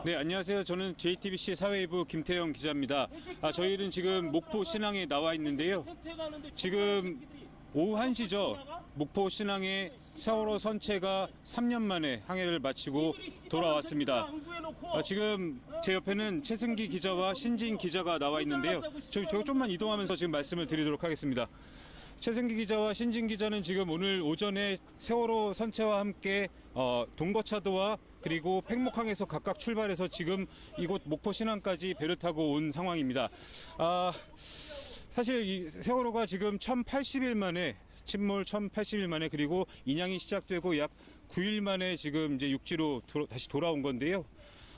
네, 안녕하세요. 저는 JTBC 사회부 김태형 기자입니다. 저희는 지금 목포 신항에 나와 있는데요. 지금 오후 1시죠. 목포 신항에 세월호 선체가 3년 만에 항해를 마치고 돌아왔습니다. 지금 제 옆에는 최승기 기자와 신진 기자가 나와 있는데요. 저희 좀만 이동하면서 지금 말씀을 드리도록 하겠습니다. 최승기 기자와 신진 기자는 지금 오늘 오전에 세월호 선체와 함께 동거차도와 그리고 팽목항에서 각각 출발해서 지금 이곳 목포 신항까지 배를 타고 온 상황입니다. 사실 이 세월호가 지금 1080일 만에 침몰 1080일 만에 그리고 인양이 시작되고 약 9일 만에 지금 이제 육지로 다시 돌아온 건데요.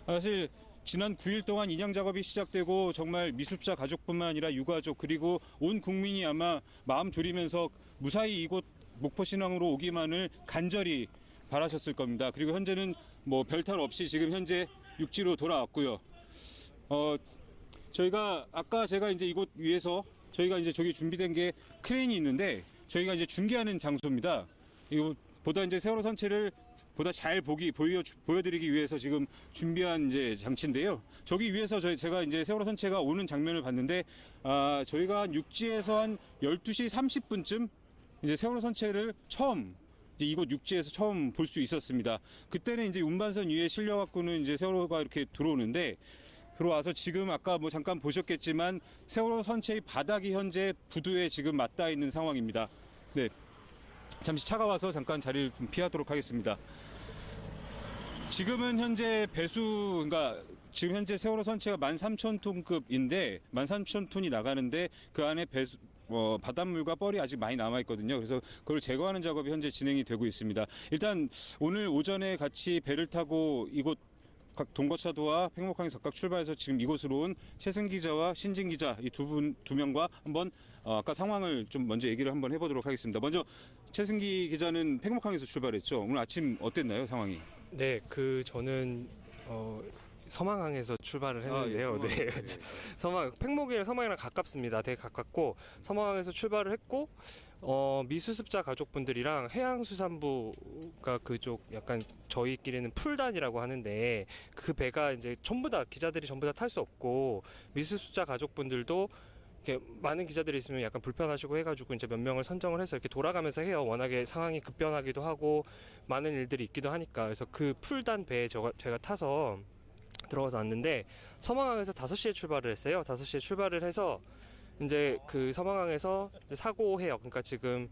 사실 지난 9일 동안 인양 작업이 시작되고 정말 미수습자 가족뿐만 아니라 유가족 그리고 온 국민이 아마 마음 졸이면서 무사히 이곳 목포 신항으로 오기만을 간절히 바라셨을 겁니다. 그리고 현재는 뭐 별탈 없이 지금 현재 육지로 돌아왔고요. 저희가 아까 제가 이제 이곳 위에서 저희가 이제 저기 준비된 게 크레인이 있는데 저희가 이제 중계하는 장소입니다. 이거보다 이제 세월호 선체를 보다 잘 보여드리기 위해서 지금 준비한 이제 장치인데요. 저기 위에서 제가 이제 세월호 선체가 오는 장면을 봤는데, 저희가 한 육지에서 한 12시 30분쯤 이제 세월호 선체를 이곳 육지에서 처음 볼 수 있었습니다. 그때는 이제 운반선 위에 실려갖고는 이제 세월호가 이렇게 들어와서 지금 아까 뭐 잠깐 보셨겠지만 세월호 선체의 바닥이 현재 부두에 지금 맞닿아 있는 상황입니다. 네. 잠시 차가 와서 잠깐 자리를 좀 피하도록 하겠습니다. 지금은 현재 그러니까 지금 현재 세월호 선체가 13,000톤급인데 13,000톤이 나가는데 그 안에 바닷물과 뻘이 아직 많이 남아있거든요. 그래서 그걸 제거하는 작업이 현재 진행이 되고 있습니다. 일단 오늘 오전에 같이 배를 타고 이곳 각 동거차도와 팽목항에서 각각 출발해서 지금 이곳으로 온 최승기 기자와 신진 기자 이 두 명과 한번 아까 상황을 좀 먼저 얘기를 한번 해보도록 하겠습니다. 먼저 최승기 기자는 팽목항에서 출발했죠. 오늘 아침 어땠나요, 상황이? 네, 저는 서망항에서 출발을 했는데요. 네. 팽목이랑 가깝습니다. 되게 가깝고 서망항에서 출발을 했고 미수습자 가족분들이랑 해양수산부가 그쪽 약간 저희끼리는 풀단이라고 하는데 그 배가 이제 기자들이 전부 다 탈 수 없고 미수습자 가족분들도 이렇게 많은 기자들이 있으면 약간 불편하시고 해가지고 이제 몇 명을 선정을 해서 이렇게 돌아가면서 해요. 워낙에 상황이 급변하기도 하고 많은 일들이 있기도 하니까. 그래서 그 풀단 배에 제가 타서 들어가서 왔는데 서망항에서 5시에 출발을 했어요. 5시에 출발을 해서 이제 그 서망항에서 사고 해역, 그러니까 지금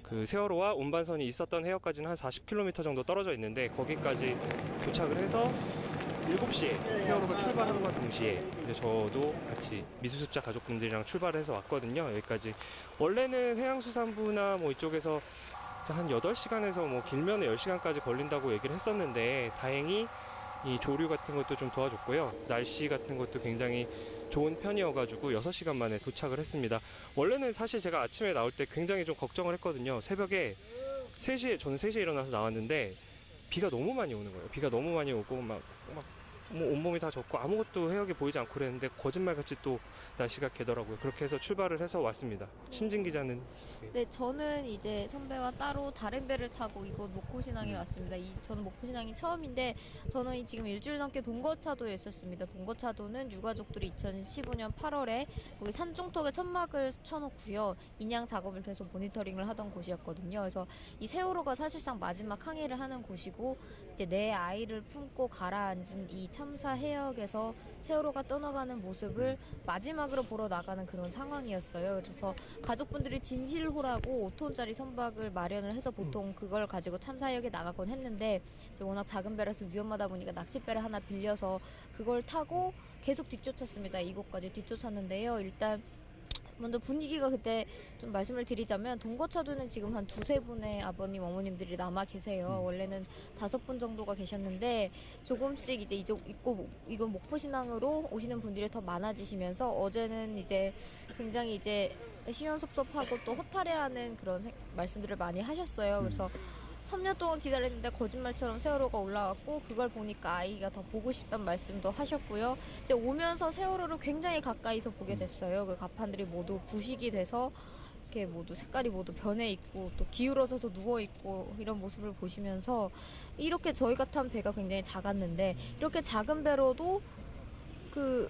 그 세월호와 운반선이 있었던 해역까지는 한 40km 정도 떨어져 있는데 거기까지 도착을 해서 7시에 세월호가 출발함과 동시에 이제 저도 같이 미수습자 가족분들이랑 출발해서 왔거든요. 여기까지. 원래는 해양수산부나 뭐 이쪽에서 한 8시간에서 뭐 길면은 10시간까지 걸린다고 얘기를 했었는데 다행히 이 조류 같은 것도 좀 도와줬고요. 날씨 같은 것도 굉장히 좋은 편이어가지고 6시간 만에 도착을 했습니다. 원래는 사실 제가 아침에 나올 때 굉장히 좀 걱정을 했거든요. 새벽에 저는 3시에 일어나서 나왔는데 비가 너무 많이 오는 거예요. 비가 너무 많이 오고 뭐 온몸이 다 젖고 아무것도 해역에 보이지 않고 그랬는데 거짓말같이 또 날씨가 개더라고요. 그렇게 해서 출발을 해서 왔습니다. 신진 기자는? 네, 저는 이제 선배와 따로 다른 배를 타고 이곳 목포신항에 왔습니다. 저는 목포신항이 처음인데 저는 지금 일주일 넘게 동거차도에 있었습니다. 동거차도는 유가족들이 2015년 8월에 거기 산중턱에 천막을 쳐놓고요. 인양 작업을 계속 모니터링을 하던 곳이었거든요. 그래서 이 세월호가 사실상 마지막 항해를 하는 곳이고 이제 내 아이를 품고 가라앉은 이 참사 해역에서 세월호가 떠나가는 모습을 마지막으로 보러 나가는 그런 상황이었어요. 그래서 가족분들이 진실호라고 5톤짜리 선박을 마련을 해서 보통 그걸 가지고 참사역에 나가곤 했는데 이제 워낙 작은 배라서 위험하다 보니까 낚싯배를 하나 빌려서 그걸 타고 계속 뒤쫓았습니다. 이곳까지 뒤쫓았는데요. 일단 먼저 분위기가 그때 좀 말씀을 드리자면 동거차도는 지금 한 2-3분의 아버님, 어머님들이 남아 계세요. 원래는 5분 정도가 계셨는데 조금씩 이제 이곳 목포신항으로 오시는 분들이 더 많아지시면서 어제는 이제 굉장히 이제 시원섭섭하고 또 허탈해하는 그런 말씀들을 많이 하셨어요. 그래서 3년 동안 기다렸는데 거짓말처럼 세월호가 올라왔고 그걸 보니까 아이가 더 보고 싶다는 말씀도 하셨고요. 이제 오면서 세월호를 굉장히 가까이서 보게 됐어요. 그 갑판들이 모두 부식이 돼서 이렇게 모두 색깔이 모두 변해 있고 또 기울어져서 누워 있고 이런 모습을 보시면서 이렇게 저희가 탄 배가 굉장히 작았는데 이렇게 작은 배로도 그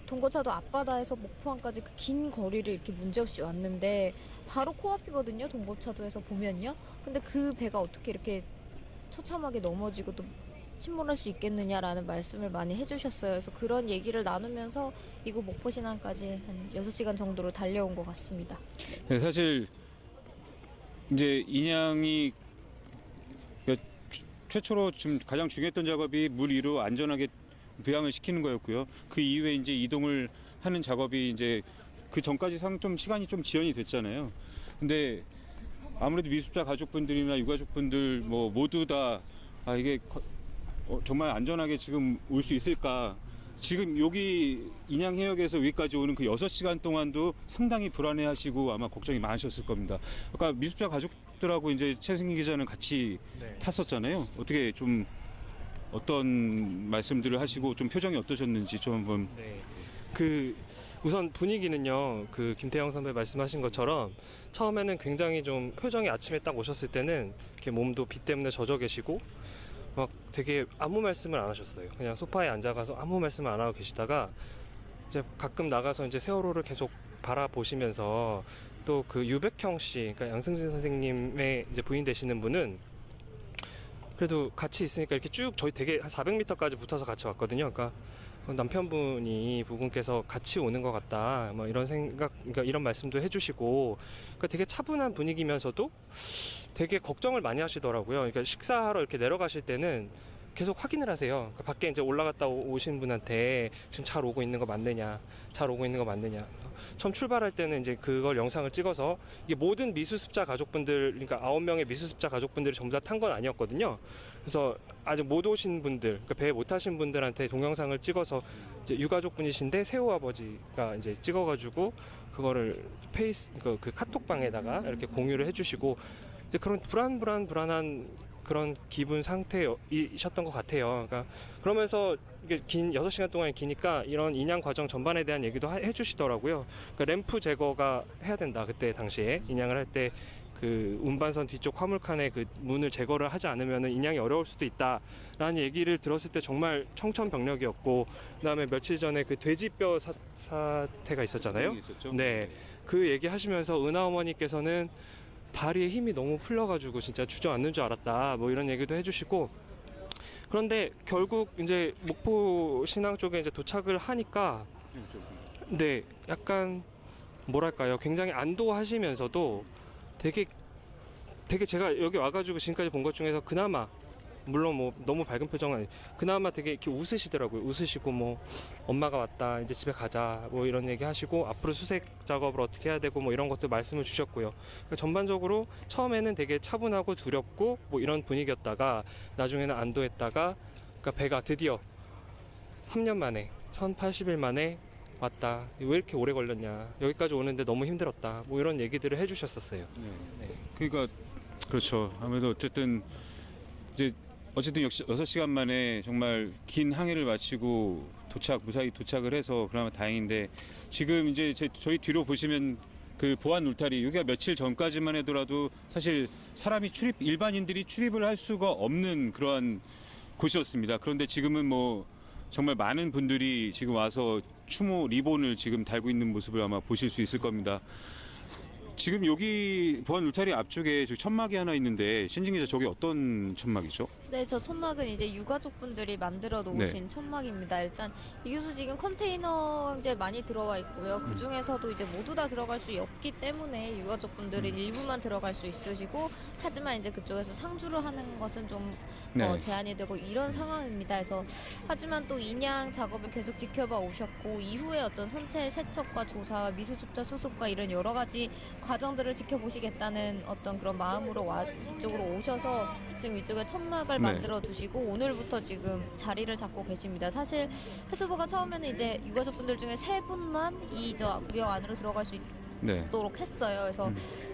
동거차도 앞바다에서 목포항까지 그 긴 거리를 이렇게 문제없이 왔는데 바로 코앞이거든요. 동거차도에서 보면요. 근데 그 배가 어떻게 이렇게 처참하게 넘어지고 또 침몰할 수 있겠느냐라는 말씀을 많이 해주셨어요. 그래서 그런 얘기를 나누면서 이곳 목포신항까지 한 6시간 정도로 달려온 것 같습니다. 네, 사실 이제 인양이 최초로 지금 가장 중요했던 작업이 물 위로 안전하게 부양을 시키는 거였고요. 그 이후에 이제 이동을 하는 작업이 이제 그 전까지 좀 시간이 좀 지연이 됐잖아요. 근데 아무래도 미수자 가족분들이나 유가족분들 뭐 모두 다 이게 정말 안전하게 지금 올 수 있을까? 지금 여기 인양해역에서 여기까지 오는 그 6시간 동안도 상당히 불안해하시고 아마 걱정이 많으셨을 겁니다. 아까 미수자 가족들하고 이제 최승희 기자는 같이 네. 탔었잖아요. 어떻게 좀 어떤 말씀들을 하시고 좀 표정이 어떠셨는지 좀 한번. 네. 그 우선 분위기는요. 그 김태형 선배 말씀하신 것처럼 처음에는 굉장히 좀 표정이 아침에 딱 오셨을 때는 이렇게 몸도 비 때문에 젖어 계시고 막 되게 아무 말씀을 안 하셨어요. 그냥 소파에 앉아가서 아무 말씀을 안 하고 계시다가 이제 가끔 나가서 이제 세월호를 계속 바라보시면서 또 그 유백형 씨, 그러니까 양승진 선생님의 이제 부인 되시는 분은 그래도 같이 있으니까 이렇게 쭉 저희 되게 한 400m까지 붙어서 같이 왔거든요. 그러니까 남편분이 부군께서 같이 오는 것 같다, 뭐 이런 생각, 그러니까 이런 말씀도 해주시고, 그러니까 되게 차분한 분위기면서도 되게 걱정을 많이 하시더라고요. 그러니까 식사하러 이렇게 내려가실 때는 계속 확인을 하세요. 그러니까 밖에 이제 올라갔다 오신 분한테 지금 잘 오고 있는 거 맞느냐, 잘 오고 있는 거 맞느냐. 처음 출발할 때는 이제 그걸 영상을 찍어서 이게 모든 미수습자 가족분들, 그러니까 9명의 미수습자 가족분들이 전부 다 탄 건 아니었거든요. 그래서 아직 못 오신 분들, 그러니까 배에 못 타신 분들한테 동영상을 찍어서 이제 유가족분이신데 세호 아버지가 이제 찍어가지고 그거를 그 카톡방에다가 이렇게 공유를 해주시고 이제 그런 불안한 그런 기분 상태이셨던 것 같아요. 그러니까 그러면서 이게 긴 6시간 동안이 기니까 이런 인양 과정 전반에 대한 얘기도 해주시더라고요. 그러니까 램프 제거가 해야 된다. 그때 당시에 인양을 할 때 그 운반선 뒤쪽 화물칸의 그 문을 제거를 하지 않으면 인양이 어려울 수도 있다라는 얘기를 들었을 때 정말 청천벽력이었고, 그다음에 며칠 전에 그 돼지뼈 사태가 있었잖아요. 네, 그 얘기하시면서 은하 어머니께서는 다리에 힘이 너무 풀려가지고 진짜 주저앉는 줄 알았다, 뭐 이런 얘기도 해주시고. 그런데 결국 이제 목포 신항 쪽에 이제 도착을 하니까 네, 약간 뭐랄까요, 굉장히 안도하시면서도 되게 제가 여기 와가지고 지금까지 본 것 중에서 그나마, 물론 뭐 너무 밝은 표정은 아니, 그나마 되게 이렇게 웃으시더라고요. 웃으시고 뭐 엄마가 왔다, 이제 집에 가자, 뭐 이런 얘기 하시고 앞으로 수색 작업을 어떻게 해야 되고 뭐 이런 것도 말씀을 주셨고요. 그러니까 전반적으로 처음에는 되게 차분하고 두렵고 뭐 이런 분위기였다가 나중에는 안도했다가, 그러니까 배가 드디어 3년 만에 1080일 만에 왔다. 왜 이렇게 오래 걸렸냐, 여기까지 오는데 너무 힘들었다, 뭐 이런 얘기들을 해주셨었어요. 네. 그러니까 그렇죠. 아무래도 어쨌든 이제 어쨌든 역시 6시간 만에 정말 긴 항해를 마치고 무사히 도착을 해서 그나마 다행인데, 지금 이제 저희 뒤로 보시면 그 보안 울타리, 여기가 며칠 전까지만 해더라도 사실 일반인들이 출입을 할 수가 없는 그러한 곳이었습니다. 그런데 지금은 뭐 정말 많은 분들이 지금 와서 추모 리본을 지금 달고 있는 모습을 아마 보실 수 있을 겁니다. 지금 여기 보안 울타리 앞쪽에 저 천막이 하나 있는데, 신진 기자, 저게 어떤 천막이죠? 네, 저 천막은 이제 유가족분들이 만들어 놓으신 천막입니다. 일단 이곳은 지금 컨테이너 이제 많이 들어와 있고요. 그 중에서도 이제 모두 다 들어갈 수 없기 때문에 유가족분들은 일부만 들어갈 수 있으시고, 하지만 이제 그쪽에서 상주를 하는 것은 좀 제한이 되고 이런 상황입니다. 그래서 하지만 또 인양 작업을 계속 지켜봐 오셨고, 이후에 어떤 선체 세척과 조사와 미수습자 수습과 이런 여러 가지 과정들을 지켜보시겠다는 어떤 그런 마음으로 이쪽으로 오셔서 지금 이쪽에 천막을 만들어 두시고 오늘부터 지금 자리를 잡고 계십니다. 사실 해수부가 처음에는 이제 유가족분들 중에 3분만 이 저 구역 안으로 들어갈 수 있도록 했어요. 그래서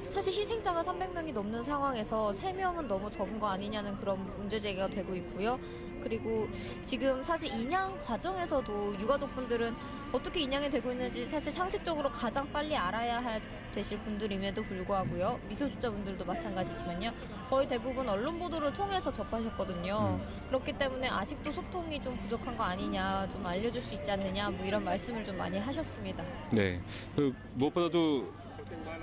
사실 희생자가 300명이 넘는 상황에서 3명은 너무 적은 거 아니냐는 그런 문제 제기가 되고 있고요. 그리고 지금 사실 인양 과정에서도 유가족분들은 어떻게 인양이 되고 있는지 사실 상식적으로 가장 빨리 알아야 되실 분들임에도 불구하고요. 미소수자분들도 마찬가지지만요. 거의 대부분 언론 보도를 통해서 접하셨거든요. 그렇기 때문에 아직도 소통이 좀 부족한 거 아니냐, 좀 알려줄 수 있지 않느냐, 뭐 이런 말씀을 좀 많이 하셨습니다. 네. 무엇보다도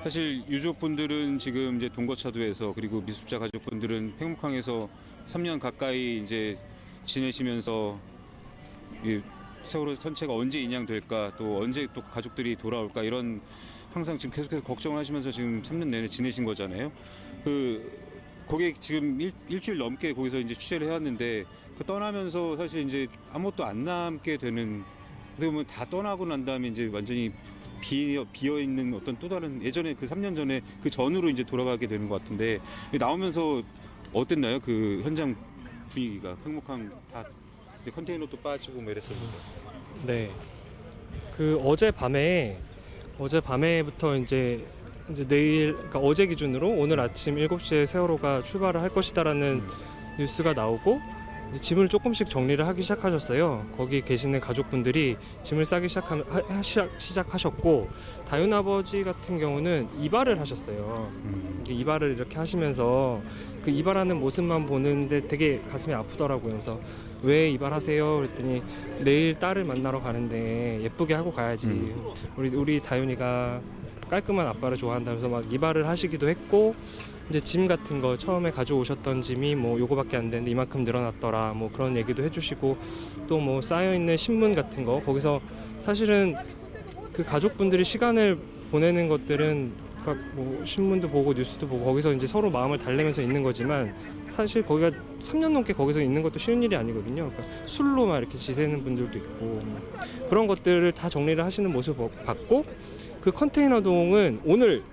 사실 유족분들은 지금 이제 동거차도에서, 그리고 미수자 가족분들은 팽목항에서 3년 가까이 이제 지내시면서 이 세월호 선체가 언제 인양될까, 또 언제 또 가족들이 돌아올까, 이런 항상 지금 계속해서 걱정을 하시면서 지금 3년 내내 지내신 거잖아요. 거기에 지금 일주일 넘게 거기서 이제 취재를 해왔는데, 떠나면서 사실 이제 아무것도 안 남게 되는, 어떻게 보면 다 떠나고 난 다음에 이제 완전히 비어 있는 어떤 또 다른, 예전에 그 3년 전에 그 전으로 이제 돌아가게 되는 것 같은데, 나오면서 어땠나요? 그 현장 분위기가. 팽목항 다 컨테이너도 빠지고 뭐 이랬었는데. 네. 그 어젯밤에부터 이제 내일, 그러니까 어제 기준으로 오늘 아침 7시에 세월호가 출발을 할 것이다라는 뉴스가 나오고, 이제 짐을 조금씩 정리를 하기 시작하셨어요. 거기 계시는 가족분들이 짐을 싸기 시작하셨고, 다윤 아버지 같은 경우는 이발을 하셨어요. 이발을 이렇게 하시면서 그 이발하는 모습만 보는데 되게 가슴이 아프더라고요. 그래서 왜 이발하세요? 그랬더니 내일 딸을 만나러 가는데 예쁘게 하고 가야지. 우리 다윤이가 깔끔한 아빠를 좋아한다면서 막 이발을 하시기도 했고, 이제 짐 같은 거 처음에 가져오셨던 짐이 뭐 요거밖에 안 되는데 이만큼 늘어났더라, 뭐 그런 얘기도 해주시고, 또 뭐 쌓여 있는 신문 같은 거, 거기서 사실은 그 가족분들이 시간을 보내는 것들은 뭐 신문도 보고 뉴스도 보고 거기서 이제 서로 마음을 달래면서 있는 거지만, 사실 거기가 3년 넘게 거기서 있는 것도 쉬운 일이 아니거든요. 그러니까 술로 막 이렇게 지새는 분들도 있고, 그런 것들을 다 정리를 하시는 모습 봤고, 그 컨테이너 동은 오늘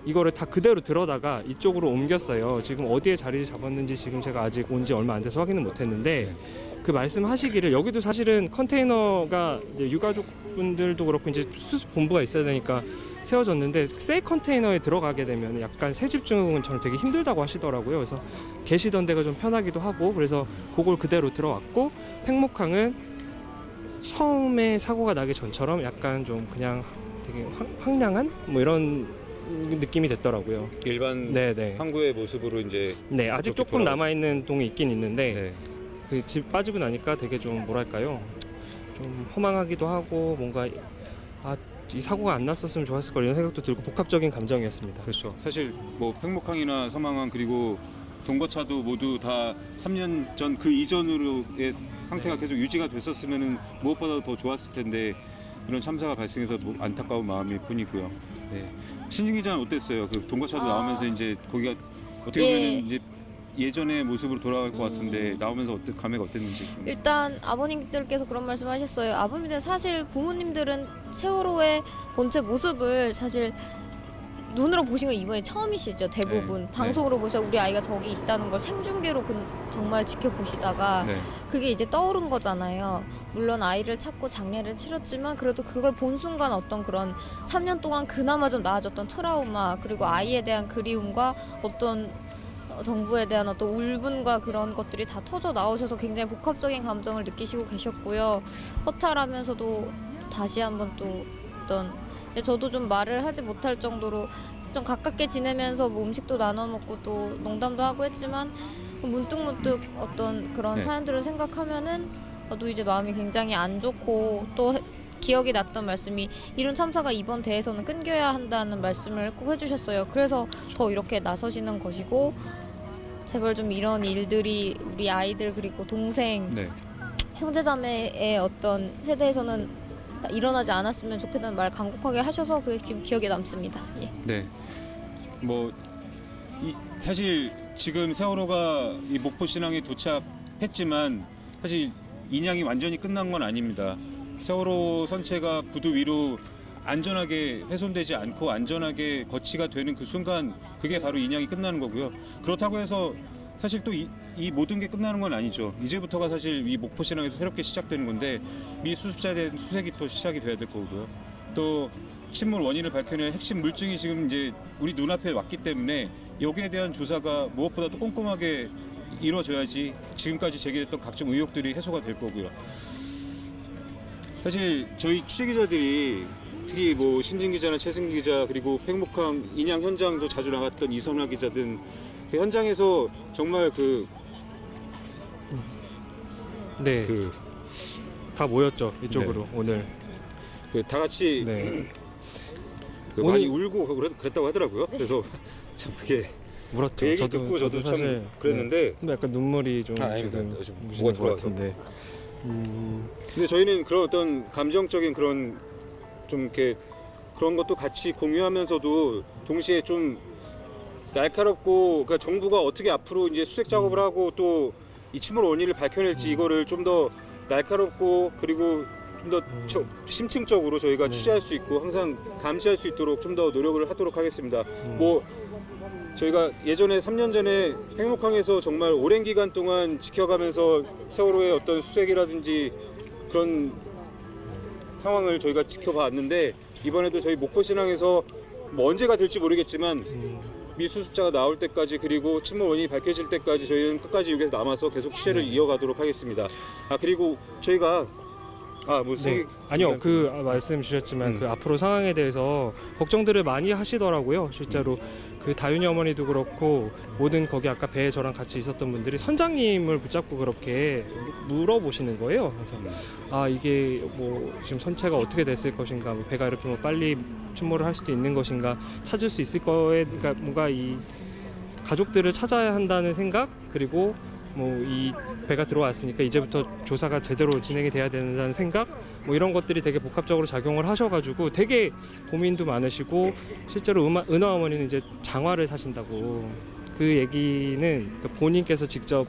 이거를 다 그대로 들어다가 이쪽으로 옮겼어요. 지금 어디에 자리 잡았는지 지금 제가 아직 온 지 얼마 안 돼서 확인은 못했는데, 그 말씀하시기를, 여기도 사실은 컨테이너가 이제 유가족분들도 그렇고 이제 수습 본부가 있어야 되니까 세워졌는데, 새 컨테이너에 들어가게 되면 약간 새집 증후군처럼 되게 힘들다고 하시더라고요. 그래서 계시던 데가 좀 편하기도 하고, 그래서 그걸 그대로 들어왔고, 팽목항은 처음에 사고가 나기 전처럼 약간 좀 그냥 되게 황량한 뭐 이런 느낌이 됐더라고요. 일반 네네. 항구의 모습으로 이제. 네, 아직 조금 남아 있는 동이 있긴 있는데, 네. 그 집 빠지고 나니까 되게 좀 뭐랄까요, 좀 허망하기도 하고, 뭔가 이 사고가 안 났었으면 좋았을 걸, 이런 생각도 들고, 복합적인 감정이었습니다. 그렇죠. 사실 뭐 팽목항이나 서망항, 그리고 동거차도 모두 다 3년 전 그 이전으로의 상태가 계속 유지가 됐었으면은 무엇보다 더 좋았을 텐데, 이런 참사가 발생해서 뭐 안타까운 마음일 뿐이고요. 네. 신진 기자는 어땠어요? 그 동거차도 나오면서 이제 거기가 어떻게 보면 이제 예전의 모습으로 돌아갈 것 같은데, 나오면서 감회가 어땠는지. 일단 아버님들께서 그런 말씀하셨어요. 아버님들, 사실 부모님들은 세월호의 본체 모습을 사실 눈으로 보신 건 이번에 처음이시죠. 대부분 네. 방송으로 보셔 우리 아이가 저기 있다는 걸 생중계로 정말 지켜보시다가 네. 그게 이제 떠오른 거잖아요. 물론 아이를 찾고 장례를 치렀지만, 그래도 그걸 본 순간 어떤 그런 3년 동안 그나마 좀 나아졌던 트라우마, 그리고 아이에 대한 그리움과 어떤 정부에 대한 어떤 울분과 그런 것들이 다 터져 나오셔서 굉장히 복합적인 감정을 느끼시고 계셨고요. 허탈하면서도 다시 한번 또 어떤, 이제 저도 좀 말을 하지 못할 정도로 좀 가깝게 지내면서 뭐 음식도 나눠 먹고 또 농담도 하고 했지만, 문득문득 어떤 그런 사연들을 생각하면은 저도 이제 마음이 굉장히 안 좋고, 또 기억이 났던 말씀이, 이런 참사가 이번 대에서는 끊겨야 한다는 말씀을 꼭 해주셨어요. 그래서 더 이렇게 나서시는 것이고, 제발 좀 이런 일들이 우리 아이들 그리고 동생, 형제자매의 어떤 세대에서는 일어나지 않았으면 좋겠다는 말 간곡하게 하셔서 그게 지금 기억에 남습니다. 예. 네. 뭐 사실 지금 세월호가 이 목포 신항에 도착했지만, 사실 인양이 완전히 끝난 건 아닙니다. 세월호 선체가 부두 위로 안전하게 훼손되지 않고 안전하게 거치가 되는 그 순간, 그게 바로 인양이 끝나는 거고요. 그렇다고 해서 사실 또 이 모든 게 끝나는 건 아니죠. 이제부터가 사실 이 목포 신항에서 새롭게 시작되는 건데, 미 수습자에 대한 수색이 또 시작이 돼야 될 거고요. 또 침몰 원인을 밝혀낼 핵심 물증이 지금 이제 우리 눈앞에 왔기 때문에 여기에 대한 조사가 무엇보다도 꼼꼼하게 이루어져야지 지금까지 제기됐던 각종 의혹들이 해소가 될 거고요. 사실 저희 취재 기자들이 특히 뭐 신진 기자나 최승 기자 그리고 팽목항 인양 현장도 자주 나갔던 이선화 기자 등 그 현장에서 정말 네, 다 모였죠 이쪽으로 오늘. 다 같이 네, 많이 울고 그랬다고 하더라고요. 그래서 참 그게 울었죠. 그 얘기 듣고 저도 참 사실, 그랬는데 근데 약간 눈물이 좀 아닙니다. 지금 좀 무시는 뭐가 것 들어와서. 같은데. 근데 저희는 그런 어떤 감정적인 그런 좀 이렇게 그런 것도 같이 공유하면서도 동시에 좀 날카롭고 그러니까 정부가 어떻게 앞으로 이제 수색 작업을 하고 또 이 침몰 원인을 밝혀낼지 이거를 좀 더 날카롭고 그리고 좀 더 심층적으로 저희가 네. 취재할 수 있고 항상 감시할 수 있도록 좀 더 노력을 하도록 하겠습니다. 뭐 저희가 예전에 3년 전에 팽목항에서 정말 오랜 기간 동안 지켜가면서 세월호의 어떤 수색이라든지 그런 상황을 저희가 지켜봤는데 이번에도 저희 목포신항에서 뭐 언제가 될지 모르겠지만 미수습자가 나올 때까지 그리고 침몰 원인이 밝혀질 때까지 저희는 끝까지 여기서 남아서 계속 취재를 이어가도록 하겠습니다. 그리고 저희가 네. 아니요, 말씀 주셨지만 그 앞으로 상황에 대해서 걱정들을 많이 하시더라고요. 실제로 그 다윤이 어머니도 그렇고 모든 거기 아까 배에 저랑 같이 있었던 분들이 선장님을 붙잡고 그렇게 물어보시는 거예요. 그래서 이게 뭐 지금 선체가 어떻게 됐을 것인가, 뭐 배가 이렇게 뭐 빨리 침몰을 할 수도 있는 것인가, 찾을 수 있을 거에, 그러니까 뭔가 이 가족들을 찾아야 한다는 생각, 그리고 뭐 이 배가 들어왔으니까 이제부터 조사가 제대로 진행이 돼야 된다는 생각, 뭐 이런 것들이 되게 복합적으로 작용을 하셔가지고 되게 고민도 많으시고, 실제로 은하 어머니는 이제 장화를 사신다고, 그 얘기는 본인께서 직접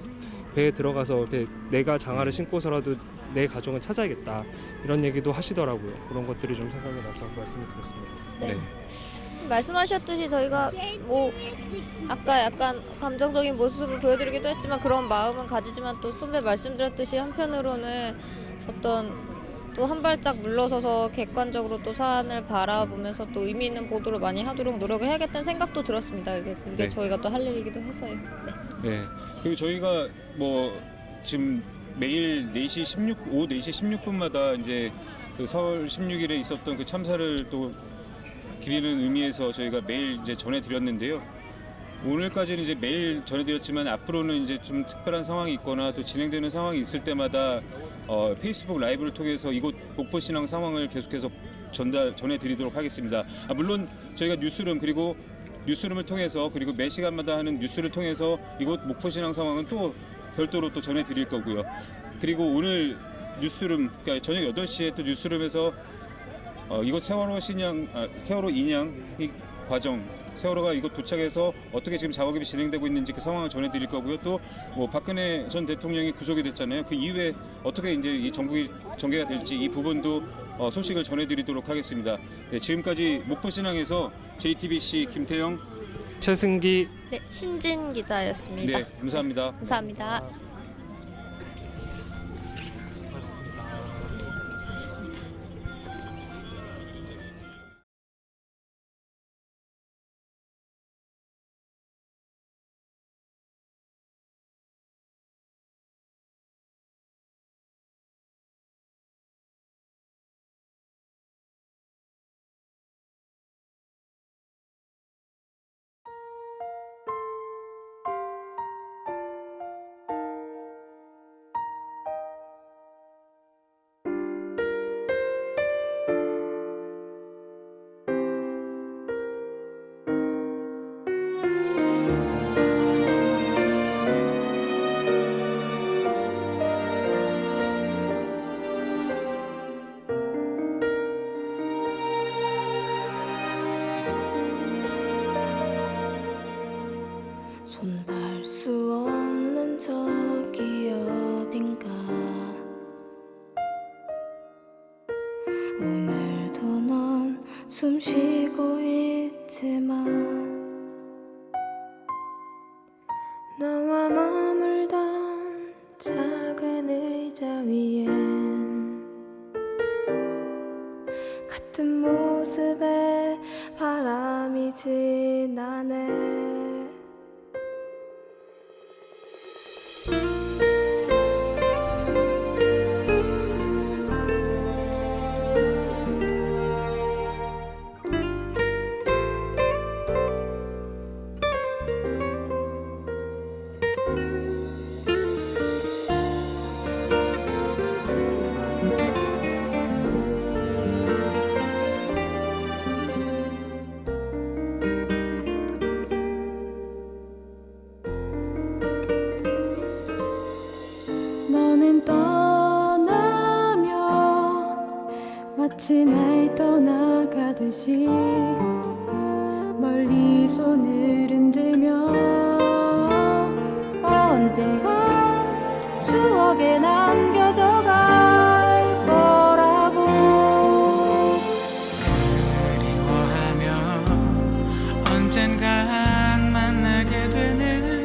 배에 들어가서 이렇게 내가 장화를 신고서라도 내 가족은 찾아야겠다, 이런 얘기도 하시더라고요. 그런 것들이 좀 생각이 나서 말씀을 드렸습니다. 네. 말씀하셨듯이 저희가 뭐 아까 약간 감정적인 모습을 보여드리기도 했지만 그런 마음은 가지지만 또 선배 말씀드렸듯이 한편으로는 어떤 또 한 발짝 물러서서 객관적으로 또 사안을 바라보면서 또 의미 있는 보도를 많이 하도록 노력을 해야겠다는 생각도 들었습니다. 그게 네. 저희가 또 할 일이기도 해서요. 네. 그리고 저희가 뭐 지금 매일 4시 16 오후 4시 16분마다 이제 그 서울 16일에 있었던 그 참사를 또 기리는 의미에서 저희가 매일 이제 전해드렸는데요. 오늘까지는 이제 매일 전해드렸지만 앞으로는 이제 좀 특별한 상황이 있거나 또 진행되는 상황이 있을 때마다 페이스북 라이브를 통해서 이곳 목포신항 상황을 계속해서 전해드리도록 하겠습니다. 물론 저희가 뉴스룸 그리고 뉴스룸을 통해서 그리고 매 시간마다 하는 뉴스를 통해서 이곳 목포신항 상황은 또 별도로 또 전해드릴 거고요. 그리고 오늘 뉴스룸 그러니까 저녁 8시에 또 뉴스룸에서 이곳 세월호 인양 이 과정, 세월호가 이곳 도착해서 어떻게 지금 작업이 진행되고 있는지 그 상황을 전해드릴 거고요. 또 뭐 박근혜 전 대통령이 구속이 됐잖아요. 그 이후에 어떻게 이제 이 정국이 전개가 될지 이 부분도 소식을 전해드리도록 하겠습니다. 네, 지금까지 목포신항에서 JTBC 김태영, 최승기, 네, 신진 기자였습니다. 네, 감사합니다. 감사합니다. 손 닿을 수 없는 저기 어딘가 오늘도 넌 숨쉬고 있지만 너와 머물던 작은 의자 위엔 같은 모습에 같진 않네. 너는 떠나면 마치 날 떠나가듯이 멀리 손을 흔들며 언젠가 추억에 남겨져 갈 거라고. 그리워하며 언젠간 만나게 되는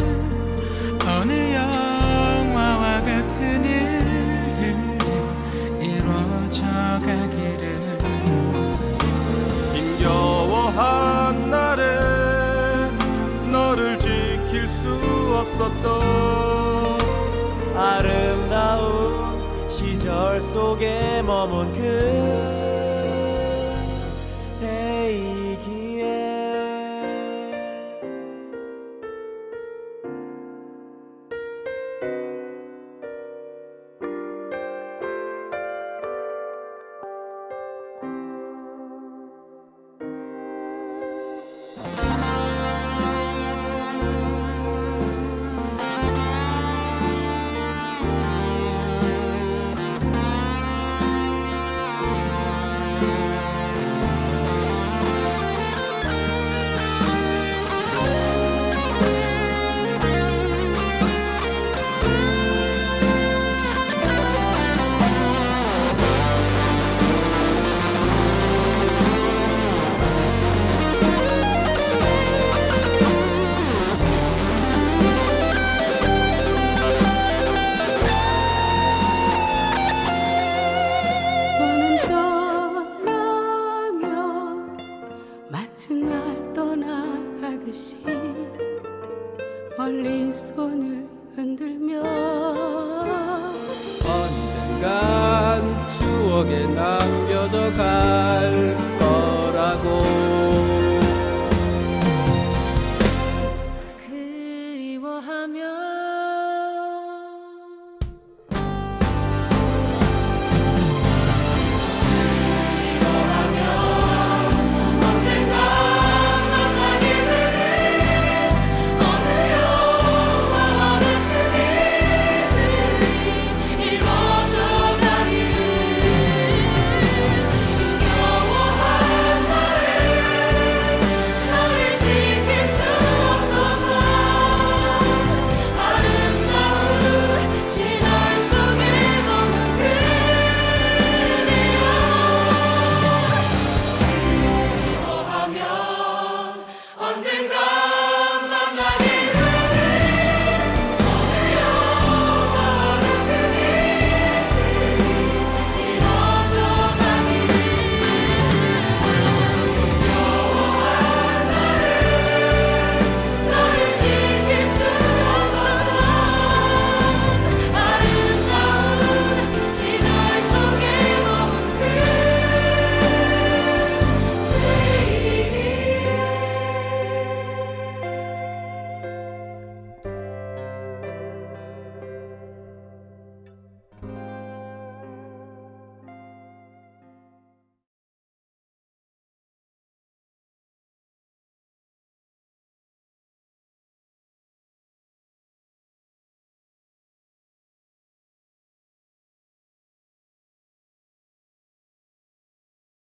어느 영화와 같은 일들이 이루어져 가기를. 힘겨워한 날에 너를 지킬 수 없었던 아름다운 시절 속에 머문 그대이기에 너는 떠나면 마치 날 떠나가듯이 멀리 손을 흔들며 언젠간 추억에 남겨져 갈